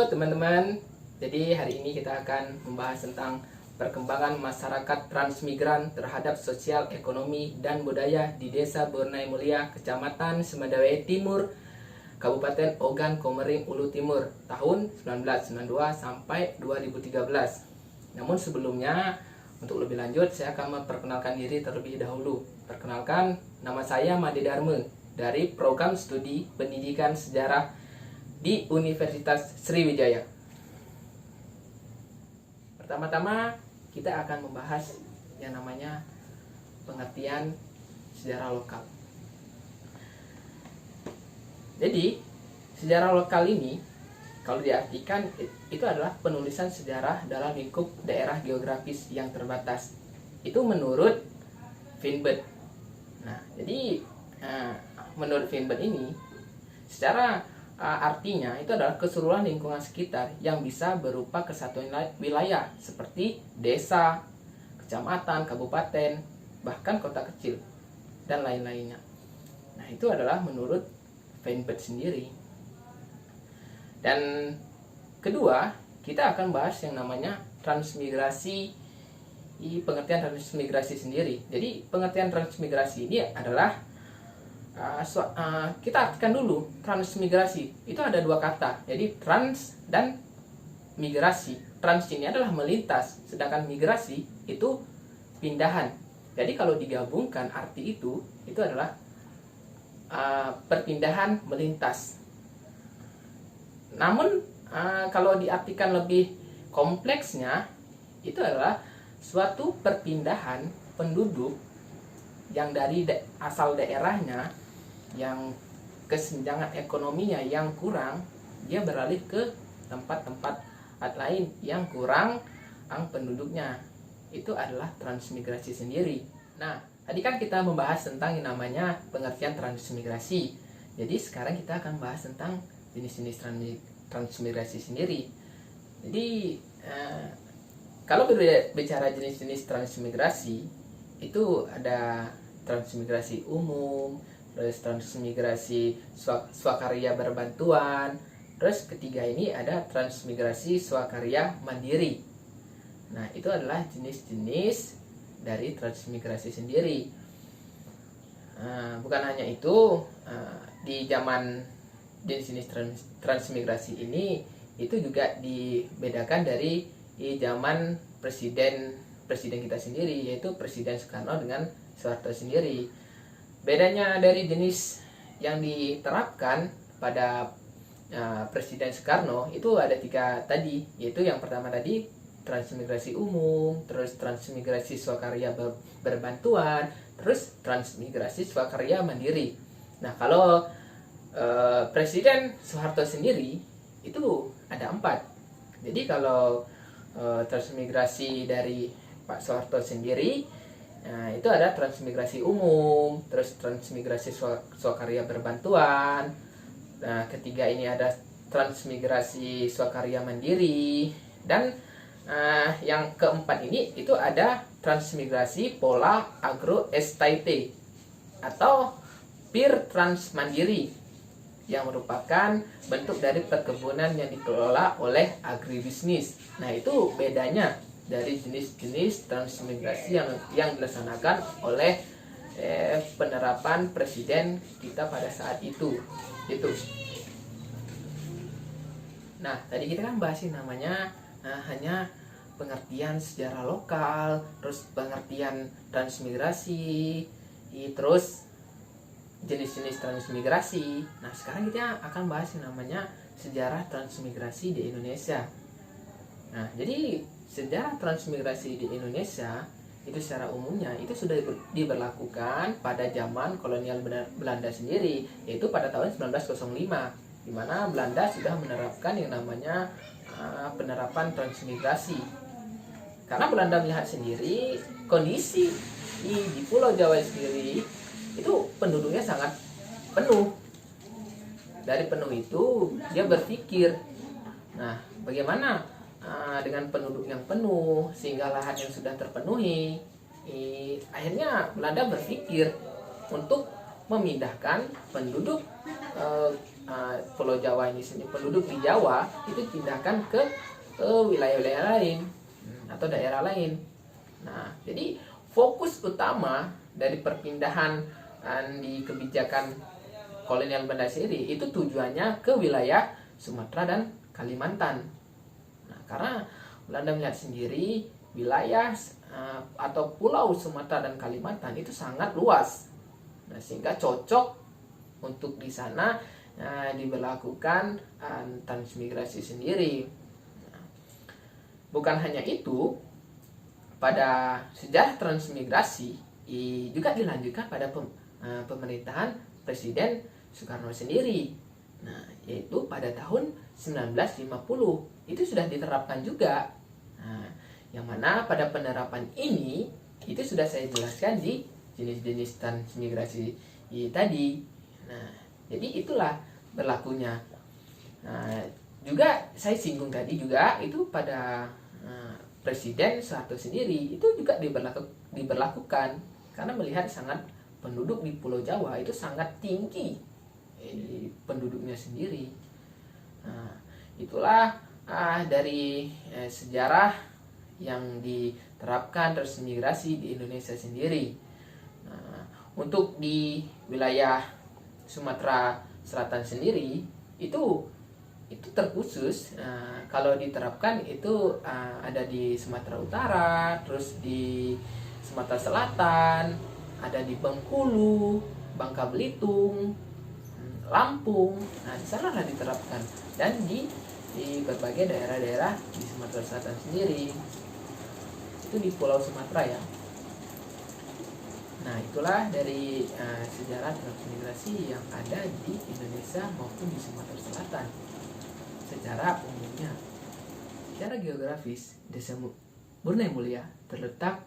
teman-teman, jadi hari ini kita akan membahas tentang perkembangan masyarakat transmigran terhadap sosial, ekonomi, dan budaya di Desa Bornai Mulia, Kecamatan Semedawai Timur, Kabupaten Ogan Komering Ulu Timur, tahun 1992 sampai 2013. Namun sebelumnya, untuk lebih lanjut, saya akan memperkenalkan diri terlebih dahulu. Perkenalkan, nama saya Made Dharma dari Program Studi Pendidikan Sejarah di Universitas Sriwijaya. Pertama-tama kita akan membahas yang namanya pengertian sejarah lokal. Jadi, sejarah lokal ini kalau diartikan itu adalah penulisan sejarah dalam lingkup daerah geografis yang terbatas. Itu menurut Finbert. Nah, jadi menurut Finbert ini secara artinya itu adalah keseluruhan lingkungan sekitar yang bisa berupa kesatuan wilayah seperti desa, kecamatan, kabupaten, bahkan kota kecil, dan lain-lainnya. Nah, itu adalah menurut Finbert sendiri. Dan kedua, kita akan bahas yang namanya transmigrasi, pengertian transmigrasi sendiri. Jadi, pengertian transmigrasi ini adalah kita artikan dulu transmigrasi. Itu ada dua kata. Jadi trans dan migrasi. Trans ini adalah melintas, sedangkan migrasi itu pindahan. Jadi kalau digabungkan arti itu adalah perpindahan melintas. Namun kalau diartikan lebih kompleksnya, itu adalah suatu perpindahan penduduk yang dari asal daerahnya yang kesenjangan ekonominya yang kurang, dia beralih ke tempat-tempat lain yang kurang penduduknya. Itu adalah transmigrasi sendiri. Nah, tadi kan kita membahas tentang yang namanya pengertian transmigrasi. Jadi sekarang kita akan bahas tentang jenis-jenis transmigrasi sendiri. Jadi kalau berbicara jenis-jenis transmigrasi, itu ada transmigrasi umum, terus transmigrasi swakarya berbantuan, terus ketiga ini ada transmigrasi swakarya mandiri. Nah, itu adalah jenis-jenis dari transmigrasi sendiri. Bukan hanya itu, di zaman jenis-jenis transmigrasi ini itu juga dibedakan dari zaman presiden kita sendiri, yaitu Presiden Soekarno dengan Soeharto sendiri. Bedanya dari jenis yang diterapkan pada Presiden Soekarno itu ada tiga tadi, yaitu yang pertama tadi transmigrasi umum, terus transmigrasi swakarya berbantuan, terus transmigrasi swakarya mandiri. Nah, kalau Presiden Soeharto sendiri itu ada 4. Jadi kalau transmigrasi dari Pak Soeharto sendiri, nah, itu ada transmigrasi umum, terus transmigrasi swakarya berbantuan. Nah, ketiga ini ada transmigrasi swakarya mandiri, dan yang keempat ini itu ada transmigrasi pola agroestate atau PIR transmandiri, yang merupakan bentuk dari perkebunan yang dikelola oleh agribisnis. Nah, itu bedanya dari jenis-jenis transmigrasi yang dilaksanakan oleh penerapan presiden kita pada saat itu. Gitu. Nah, tadi kita kan bahasin namanya hanya pengertian sejarah lokal, terus pengertian transmigrasi, terus jenis-jenis transmigrasi. Nah, sekarang kita akan bahas yang namanya sejarah transmigrasi di Indonesia. Nah, jadi sejarah transmigrasi di Indonesia itu secara umumnya itu sudah diberlakukan pada zaman kolonial Belanda sendiri, yaitu pada tahun 1905, di mana Belanda sudah menerapkan yang namanya penerapan transmigrasi. Karena Belanda melihat sendiri kondisi di Pulau Jawa sendiri itu penduduknya sangat penuh. Dari penuh itu dia berpikir, nah, bagaimana dengan penduduk yang penuh sehingga lahan yang sudah terpenuhi, akhirnya Belanda berpikir untuk memindahkan penduduk Pulau Jawa ini sendiri, penduduk di Jawa itu pindahkan ke wilayah-wilayah lain atau daerah lain. Nah, jadi fokus utama dari perpindahan di kebijakan kolonial Belanda sendiri itu tujuannya ke wilayah Sumatera dan Kalimantan. Nah, karena Belanda melihat sendiri wilayah atau pulau Sumatera dan Kalimantan itu sangat luas. Nah, sehingga cocok untuk di sana diberlakukan transmigrasi sendiri. Nah, bukan hanya itu, pada sejarah transmigrasi juga dilanjutkan pada pemerintahan Presiden Soekarno sendiri. Nah, yaitu pada tahun 1950 itu sudah diterapkan juga. Nah, yang mana pada penerapan ini itu sudah saya jelaskan di jenis-jenis transmigrasi tadi. Nah, jadi itulah berlakunya. Nah, juga saya singgung tadi juga itu pada Presiden Soeharto sendiri itu juga diberlakukan karena melihat sangat penduduk di Pulau Jawa itu sangat tinggi penduduknya sendiri. Nah, itulah dari sejarah yang diterapkan transmigrasi di Indonesia sendiri. Nah, untuk di wilayah Sumatera Selatan sendiri itu terkhusus. Kalau diterapkan itu ada di Sumatera Utara, terus di Sumatera Selatan, ada di Bengkulu, Bangka Belitung, Lampung. Nah, di sana lah diterapkan, dan di berbagai daerah-daerah di Sumatera Selatan sendiri. Itu di Pulau Sumatera ya. Nah, itulah dari sejarah transmigrasi yang ada di Indonesia maupun di Sumatera Selatan secara umumnya. Secara geografis, Desa Burnai Mulia terletak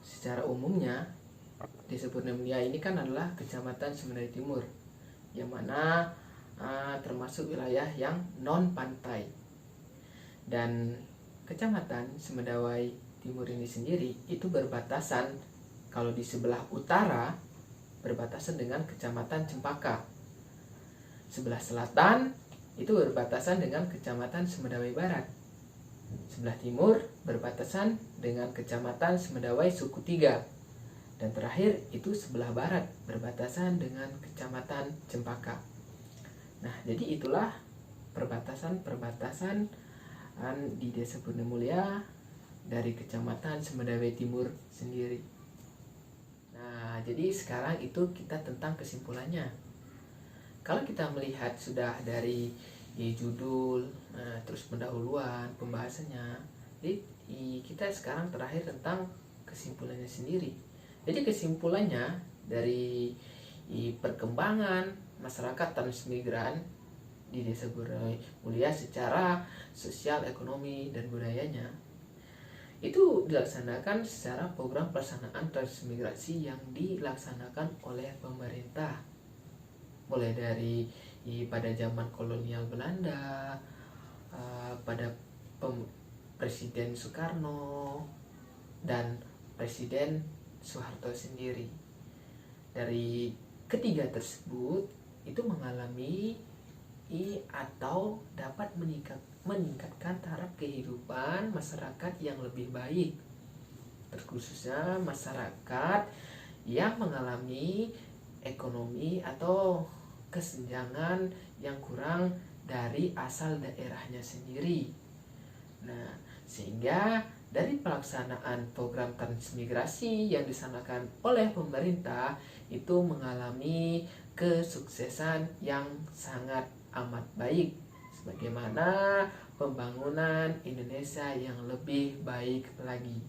secara umumnya. Desa Burnai Mulia ini kan adalah Kecamatan Sumedawai Timur, yang mana termasuk wilayah yang non pantai. Dan Kecamatan Sumedawai Timur ini sendiri itu berbatasan, kalau di sebelah utara berbatasan dengan Kecamatan Cempaka, sebelah selatan itu berbatasan dengan Kecamatan Sumedawai Barat, sebelah timur berbatasan dengan Kecamatan Sumedawai Suku Tiga, dan terakhir itu sebelah barat berbatasan dengan Kecamatan Cempaka. Nah, jadi itulah perbatasan di Desa Burnai Mulia dari Kecamatan Sumedawai Timur sendiri. Nah, jadi sekarang itu kita tentang kesimpulannya. Kalau kita melihat sudah dari judul, terus pendahuluan, pembahasannya, jadi kita sekarang terakhir tentang kesimpulannya sendiri. Jadi kesimpulannya dari perkembangan masyarakat transmigran di Desa Burnai Mulia secara sosial, ekonomi, dan budayanya itu dilaksanakan secara program pelaksanaan transmigrasi yang dilaksanakan oleh pemerintah, mulai dari pada zaman kolonial Belanda, pada Presiden Soekarno dan Presiden Soeharto sendiri. Dari ketiga tersebut itu mengalami atau dapat meningkatkan taraf kehidupan masyarakat yang lebih baik, terkhususnya masyarakat yang mengalami ekonomi atau kesenjangan yang kurang dari asal daerahnya sendiri. Nah, sehingga dari pelaksanaan program transmigrasi yang dilaksanakan oleh pemerintah itu mengalami kesuksesan yang sangat amat baik, sebagaimana pembangunan Indonesia yang lebih baik lagi.